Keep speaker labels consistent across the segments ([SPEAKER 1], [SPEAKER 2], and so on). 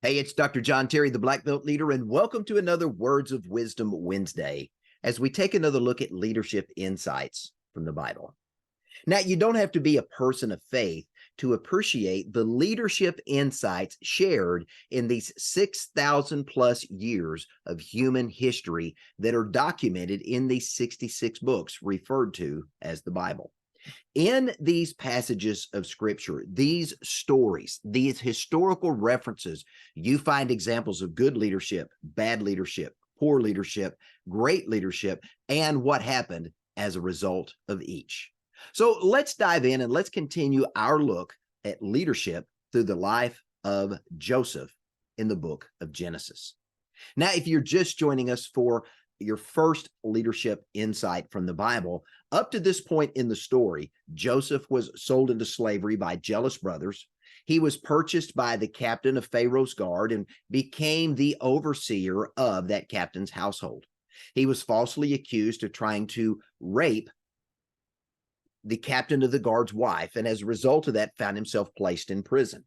[SPEAKER 1] Hey, it's Dr. John Terry, the Black Belt Leader, and welcome to another Words of Wisdom Wednesday as we take another look at leadership insights from the Bible. Now, you don't have to be a person of faith to appreciate the leadership insights shared in these 6,000 plus years of human history that are documented in these 66 books referred to as the Bible. In these passages of scripture, these stories, these historical references, you find examples of good leadership, bad leadership, poor leadership, great leadership, and what happened as a result of each. So let's dive in and let's continue our look at leadership through the life of Joseph in the book of Genesis. Now, if you're just joining us for your first leadership insight from the Bible, up to this point in the story, Joseph was sold into slavery by jealous brothers. He was purchased by the captain of Pharaoh's guard and became the overseer of that captain's household. He was falsely accused of trying to rape the captain of the guard's wife, and as a result of that, found himself placed in prison.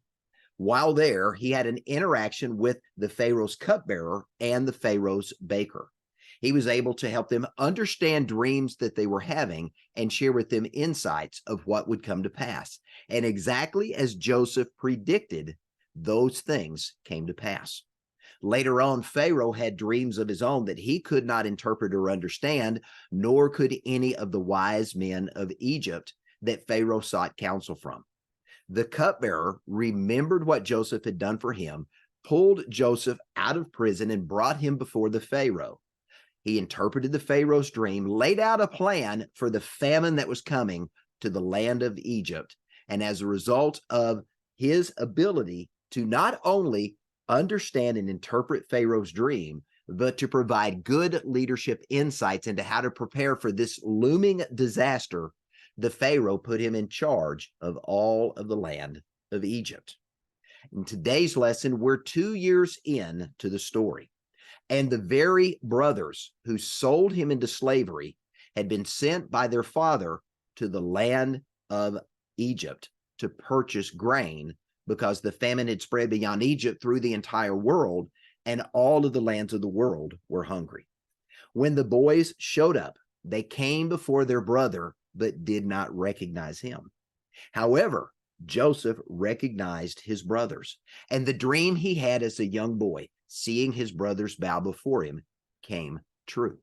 [SPEAKER 1] While there, he had an interaction with the Pharaoh's cupbearer and the Pharaoh's baker. He was able to help them understand dreams that they were having and share with them insights of what would come to pass. And exactly as Joseph predicted, those things came to pass. Later on, Pharaoh had dreams of his own that he could not interpret or understand, nor could any of the wise men of Egypt that Pharaoh sought counsel from. The cupbearer remembered what Joseph had done for him, pulled Joseph out of prison, and brought him before the Pharaoh. He interpreted the Pharaoh's dream, laid out a plan for the famine that was coming to the land of Egypt. And as a result of his ability to not only understand and interpret Pharaoh's dream, but to provide good leadership insights into how to prepare for this looming disaster, the Pharaoh put him in charge of all of the land of Egypt. In today's lesson, we're 2 years in to the story. And the very brothers who sold him into slavery had been sent by their father to the land of Egypt to purchase grain because the famine had spread beyond Egypt through the entire world, and all of the lands of the world were hungry. When the boys showed up, they came before their brother, but did not recognize him. However, Joseph recognized his brothers, and the dream he had as a young boy, seeing his brothers bow before him, came true.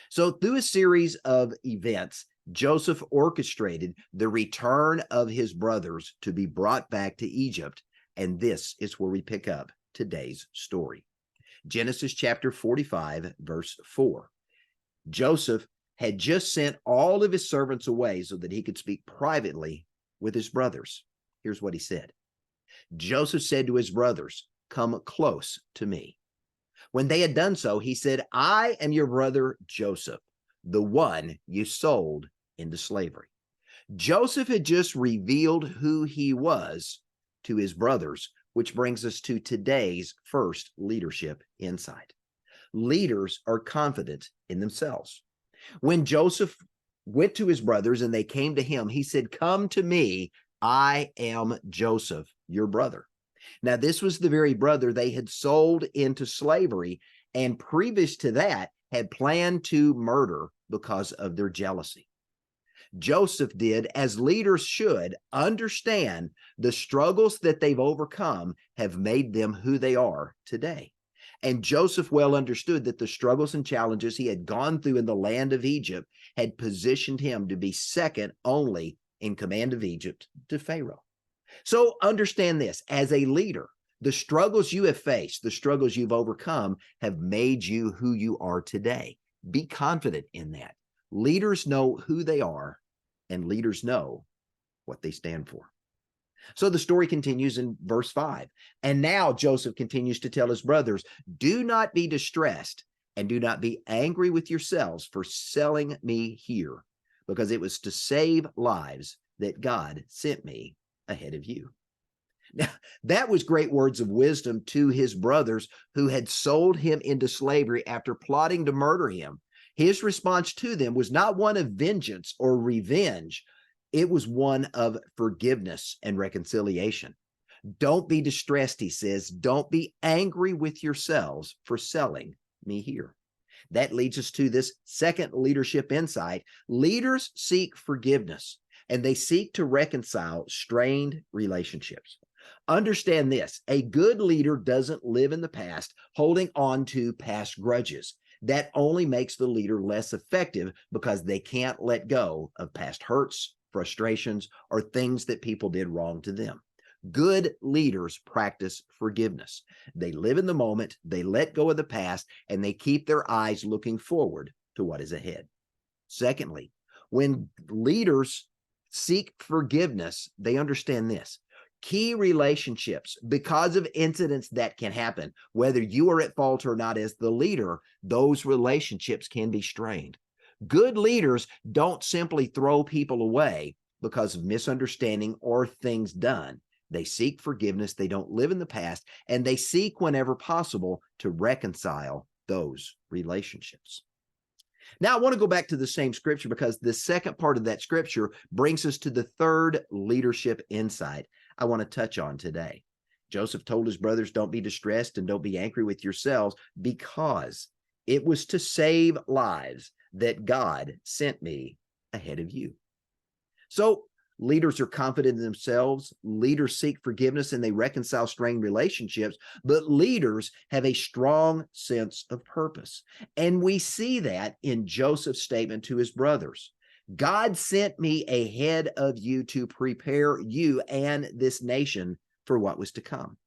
[SPEAKER 1] So through a series of events, Joseph orchestrated the return of his brothers to be brought back to Egypt. And this is where we pick up today's story. Genesis chapter 45, verse 4. Joseph had just sent all of his servants away so that he could speak privately with his brothers. Here's what he said. Joseph said to his brothers, "Come close to me." When they had done so, he said, "I am your brother Joseph, the one you sold into slavery." Joseph had just revealed who he was to his brothers, which brings us to today's first leadership insight. Leaders are confident in themselves. When Joseph went to his brothers and they came to him, he said, "Come to me. I am Joseph, your brother." Now, this was the very brother they had sold into slavery, and previous to that had planned to murder because of their jealousy. Joseph did, as leaders should, understand the struggles that they've overcome have made them who they are today. And Joseph well understood that the struggles and challenges he had gone through in the land of Egypt had positioned him to be second only in command of Egypt to Pharaoh. So understand this, as a leader, the struggles you have faced, the struggles you've overcome have made you who you are today. Be confident in that. Leaders know who they are, and leaders know what they stand for. So the story continues in verse 5. And now Joseph continues to tell his brothers, "Do not be distressed and do not be angry with yourselves for selling me here, because it was to save lives that God sent me ahead of you." Now, that was great words of wisdom to his brothers who had sold him into slavery after plotting to murder him. His response to them was not one of vengeance or revenge. It was one of forgiveness and reconciliation. Don't be distressed, he says. Don't be angry with yourselves for selling me here. That leads us to this second leadership insight. Leaders seek forgiveness and they seek to reconcile strained relationships. Understand this, a good leader doesn't live in the past holding on to past grudges. That only makes the leader less effective because they can't let go of past hurts, frustrations, or things that people did wrong to them. Good leaders practice forgiveness. They live in the moment, they let go of the past, and they keep their eyes looking forward to what is ahead. Secondly, when leaders seek forgiveness, they understand this. Key relationships, because of incidents that can happen, whether you are at fault or not as the leader, those relationships can be strained. Good leaders don't simply throw people away because of misunderstanding or things done. They seek forgiveness, they don't live in the past, and they seek whenever possible to reconcile those relationships. Now, I want to go back to the same scripture because the second part of that scripture brings us to the third leadership insight I want to touch on today. Joseph told his brothers, don't be distressed and don't be angry with yourselves, because it was to save lives that God sent me ahead of you. So, leaders are confident in themselves, leaders seek forgiveness, and they reconcile strained relationships, but leaders have a strong sense of purpose. And we see that in Joseph's statement to his brothers. God sent me ahead of you to prepare you and this nation for what was to come.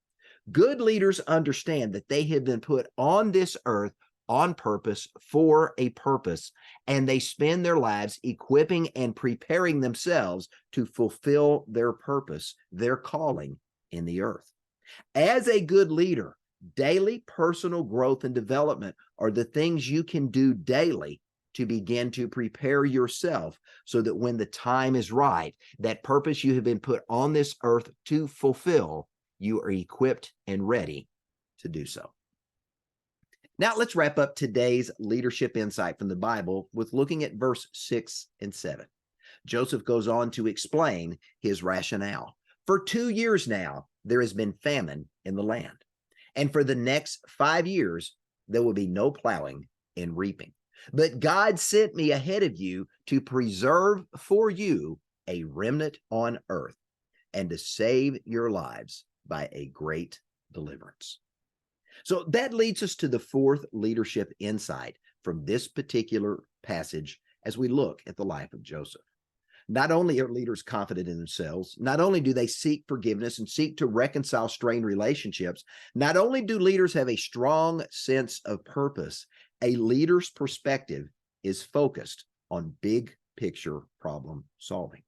[SPEAKER 1] Good leaders understand that they have been put on this earth on purpose for a purpose, and they spend their lives equipping and preparing themselves to fulfill their purpose, their calling in the earth. As a good leader, daily personal growth and development are the things you can do daily to begin to prepare yourself so that when the time is right, that purpose you have been put on this earth to fulfill, you are equipped and ready to do so. Now let's wrap up today's leadership insight from the Bible with looking at verse 6 and 7. Joseph goes on to explain his rationale. For 2 years now, there has been famine in the land. And for the next 5 years, there will be no plowing and reaping. But God sent me ahead of you to preserve for you a remnant on earth and to save your lives by a great deliverance. So that leads us to the fourth leadership insight from this particular passage as we look at the life of Joseph. Not only are leaders confident in themselves, not only do they seek forgiveness and seek to reconcile strained relationships, not only do leaders have a strong sense of purpose, a leader's perspective is focused on big picture problem solving.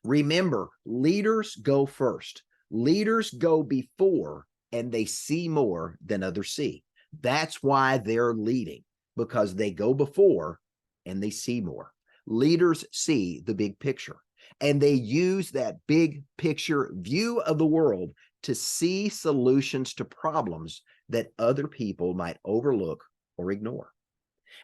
[SPEAKER 1] Remember, leaders go first. Leaders go before, and they see more than others see. That's why they're leading, because they go before and they see more. Leaders see the big picture, and they use that big picture view of the world to see solutions to problems that other people might overlook or ignore.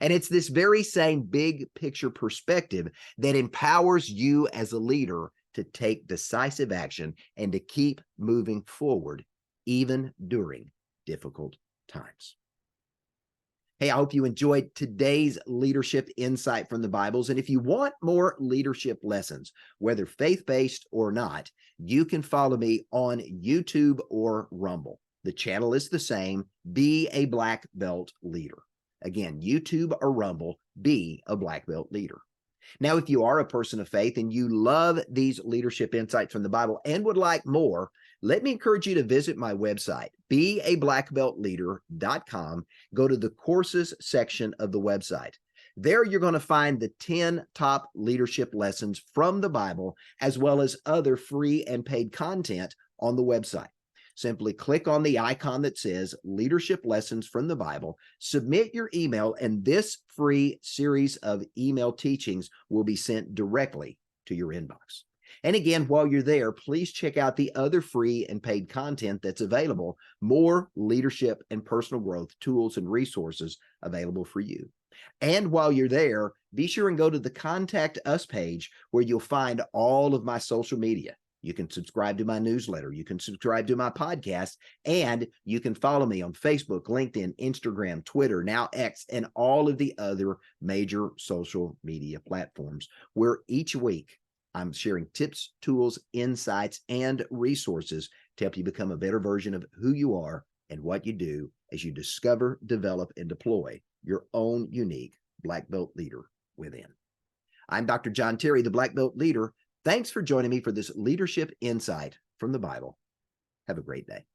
[SPEAKER 1] And it's this very same big picture perspective that empowers you as a leader to take decisive action and to keep moving forward even during difficult times. Hey, I hope you enjoyed today's leadership insight from the Bibles. And if you want more leadership lessons, whether faith-based or not, you can follow me on YouTube or Rumble. The channel is the same, Be a Black Belt Leader. Again, YouTube or Rumble, Be a Black Belt Leader. Now, if you are a person of faith and you love these leadership insights from the Bible and would like more, let me encourage you to visit my website, beablackbeltleader.com. Go to the courses section of the website. There you're going to find the 10 top leadership lessons from the Bible, as well as other free and paid content on the website. Simply click on the icon that says Leadership Lessons from the Bible, submit your email, and this free series of email teachings will be sent directly to your inbox. And again, while you're there, please check out the other free and paid content that's available, more leadership and personal growth tools and resources available for you. And while you're there, be sure and go to the Contact Us page where you'll find all of my social media. You can subscribe to my newsletter. You can subscribe to my podcast, and you can follow me on Facebook, LinkedIn, Instagram, Twitter, now X, and all of the other major social media platforms, where each week I'm sharing tips, tools, insights, and resources to help you become a better version of who you are and what you do as you discover, develop, and deploy your own unique Black Belt leader within. I'm Dr. John Terry, the Black Belt leader. Thanks for joining me for this leadership insight from the Bible. Have a great day.